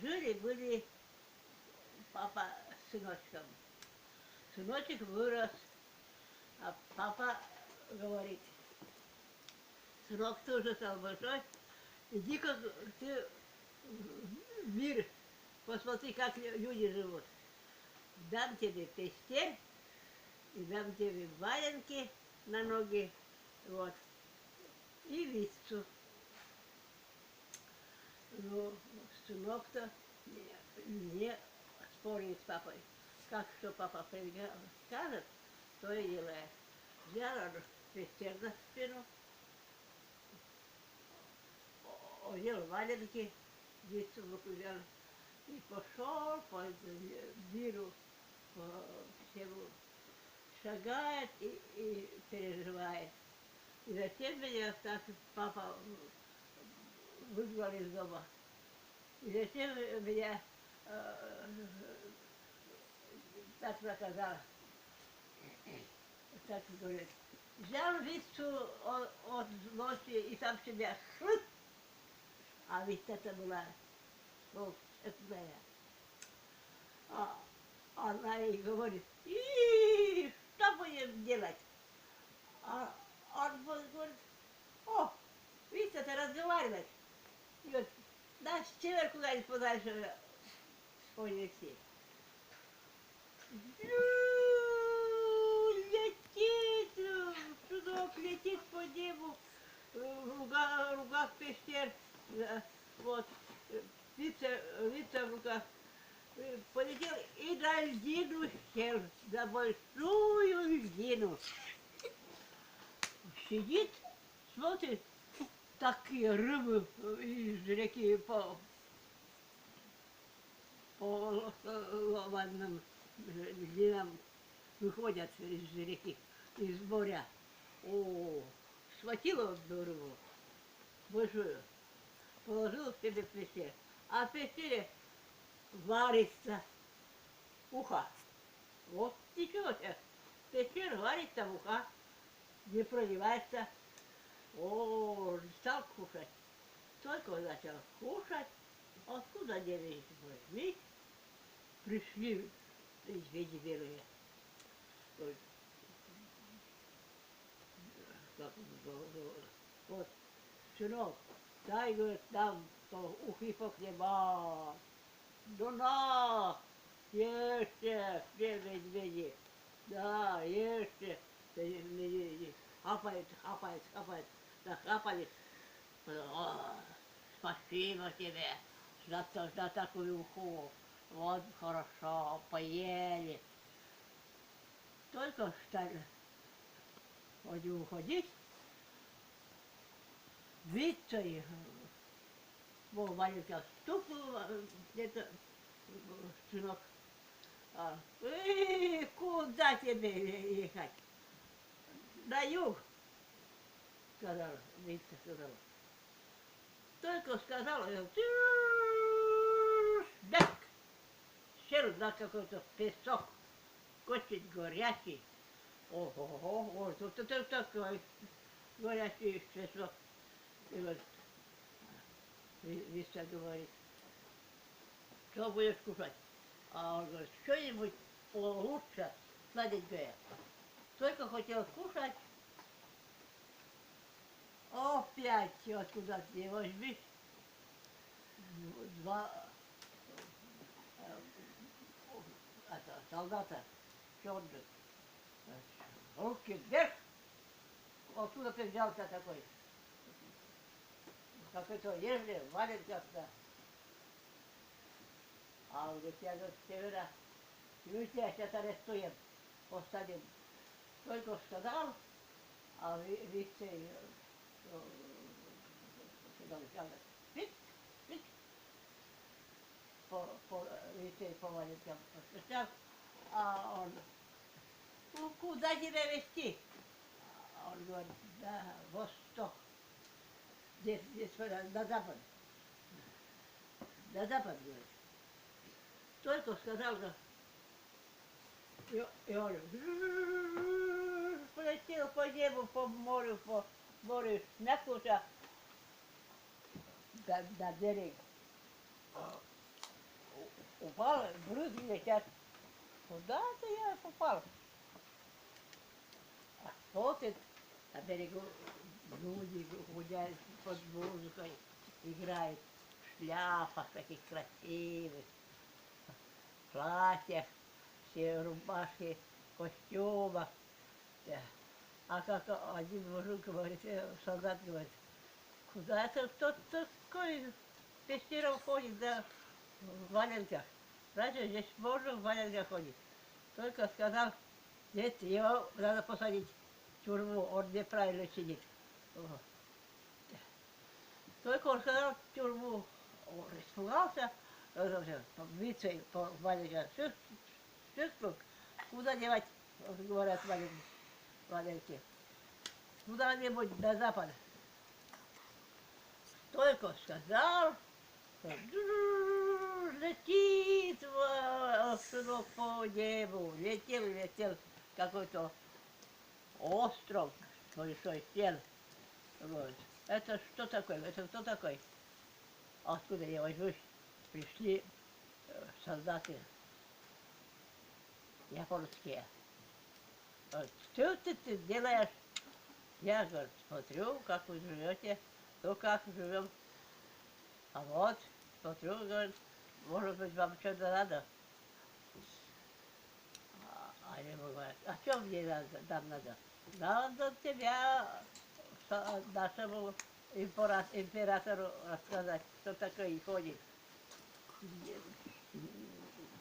Жили-были папа с сыночком. Сыночек вырос, а папа говорит, сынок тоже стал большой, иди-ка ты в мир, посмотри, как люди живут. Дам тебе пестель, и дам тебе валенки на ноги, вот, и вицу. Ну, сынок-то не спорит с папой. Как что папа скажет, то и делает. Взял он пестель на спину, одел валенки, вицу в руку взял, и пошел по миру, по всему. Шагает и переживает. И затем меня так папа выгнал из дома. И затем меня так наказал. Так говорит. Взял вицу от злости и сам себя хлып. А ведь это была волшебная. А она ей говорит, и что будем делать? А он говорит, о, видите, это разговаривать. И вот на север куда-нибудь подальше понести. Летит, судок летит по небу, в руках пещер, вот, вица в руках. Полетел и на льдину сел, на большую льдину. Сидит, смотрит, такие рыбы из реки по лаванным льдинам выходят из реки, из моря. О, схватила одну рыбу, большую, положила к себе в пещере. А в пещере варится уха. Вот ничего себе. Пещера варится уха, не проливается. О, стал кушать. Только начал кушать, откуда деньги возьми, пришли медведи белые. Ой, как вот, сынок, дай, говорит, нам ухи похлебать. Ну на, ешьте, все медведи. Да, ешьте. Медведи. Хапает, хапает, хапает. Нахапали. О, спасибо тебе за такую уху. Вот хорошо, поели. Только стали уходить. Вицей, маленький стукнул где-то сынок. Куда тебе ехать? На юг, сказал, Витя сказал. Только сказал, дак, сел на какой-то песок, очень горячий. Ого, вот это такой горячий песок. И вот Витя говорит, что будешь кушать? А он говорит, что-нибудь получше, сладенькое. Только хотел кушать, опять откуда ты возьмешь два солдата черных. Руки вверх, откуда ты взялся такой? Какой-то ежели, валит как-то. А он говорит, я говорит, севера, мы тебя сейчас арестуем, посадим. Только сказал, а Витя пик, пик, Витя по маленьким постучал, а он, ну куда тебя везти? А он говорит, да, восток, здесь на запад, говорит. Только сказал, и он полетел по небу, по морю смякнулся на берег. упал, брызги летят. Куда-то я попал. А смотрит, на берегу люди гуляют под музыкой, играют в шляпах таких красивых, в платьях, все рубашки, костюмах. Да. А как один мужик говорит, солдат говорит, куда это кто-то такой пещером ходит, да, в валенках. Раньше здесь можно в валенках ходить. Только сказал, нет, его надо посадить в тюрьму, он неправильно сидит. Вот. Только он сказал в тюрьму, он испугался, вицей по валенкам, шишку, куда девать, говорят валенки, куда-нибудь до запада. Только сказал, летит сынок по небу, летел какой-то остров большой сел. Вот. Это что такое? Это кто такой? Откуда я возьмусь? Пришли солдаты японские. Вот. Что ты делаешь? Я, говорю, смотрю, как вы живете, то как живем. А вот, смотрю, говорит, может быть, вам что-то надо? Они говорят, а что мне надо, нам надо? Надо тебя нашему императору рассказать, кто такой ходит.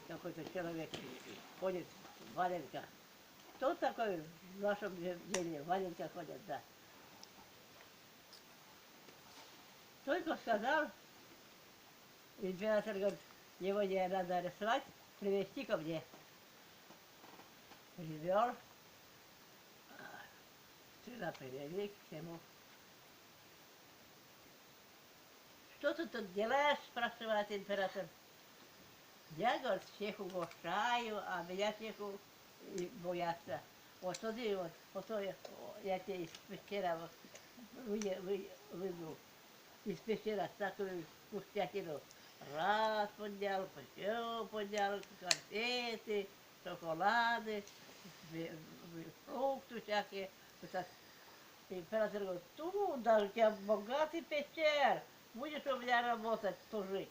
Какой-то человек ходит в валенках. Кто такой в нашем деле в валенках ходят, да? Только сказал, император говорит, его не надо арестовать, привезти ко мне. Привел, сюда привели к нему. Что ты тут делаешь, спрашивает император. Я, говорит, всех угощаю, а меня всех боятся. Вот смотри, вот я тебе из пещеры выйду. Из пещеры такую вкуснятину. Раз поднял, все поднял, конфеты, шоколады, фрукты всякие. Вот император говорит, да у тебя богатый пещер, будешь у меня работать, служить.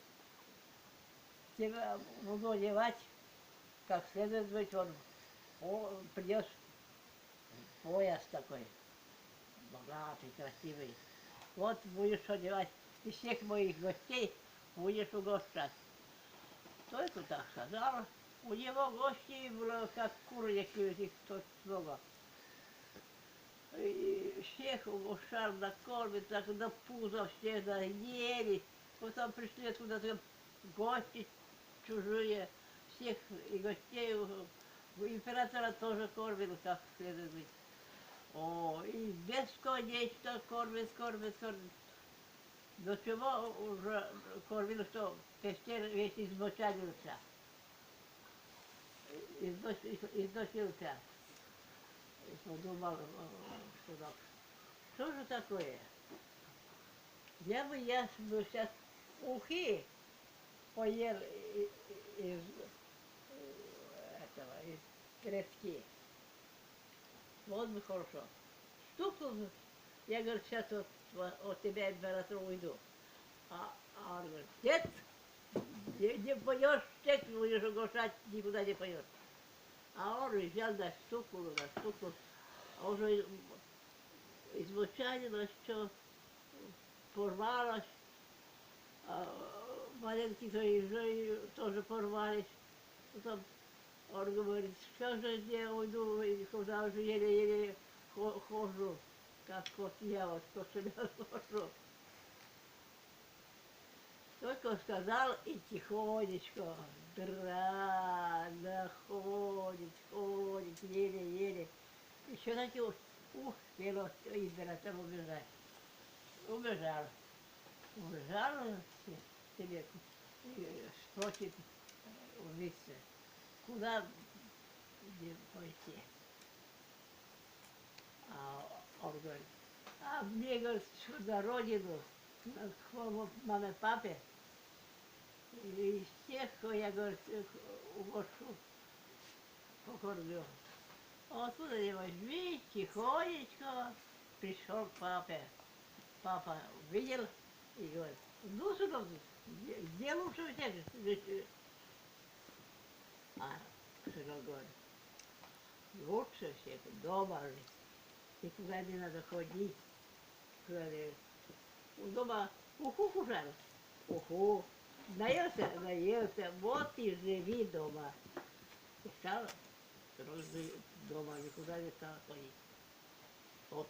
Тебя буду одевать, как следует быть, он принес пояс такой, богатый, красивый. Вот будешь одевать, и всех моих гостей будешь угощать. Только так сказал, у него гостей было как курочки, тут много. И всех угощал, накормит, так до пуза все наелись. Потом пришли откуда-то гости чужие, всех и гостей, императора тоже кормил, как следует быть. О, и бесконечно кормит. До чего уже кормил, что пещер весь измочалился. Износился. И подумал, что же такое? Я бы сейчас ухи поел из трески. Вот бы хорошо. Стукнул, я говорю, сейчас от тебя император уйду. А он говорит, нет, не поешь, нет, будешь угощать, никуда не поешь. А он взял, стукнул, а уже измочалилось, что порвалось, маленькие твои тоже порвались. Потом он говорит, что же я уйду, и куда уже еле-еле хожу, как кот я, вот кот хожу. Только сказал и тихонечко, ходит, еле-еле. Еще таки вело император убежать. Убежал себе, спросит увидеться, куда где пойти. А он говорит, а мне, говорит, на родину, к маме, папе, и из всех что я, говорит, угощу покормлю. А оттуда я возьми, тихонечко пришел к папе. Папа видел и говорит, ну, сынок, где лучше всех? А сынок говорит, лучше всех дома жить. Никуда не надо ходить. Говорит, дома уху кушал. Уху. Наелся, вот и живи дома. И стал сразу дома, никуда не стал ходить. Вот.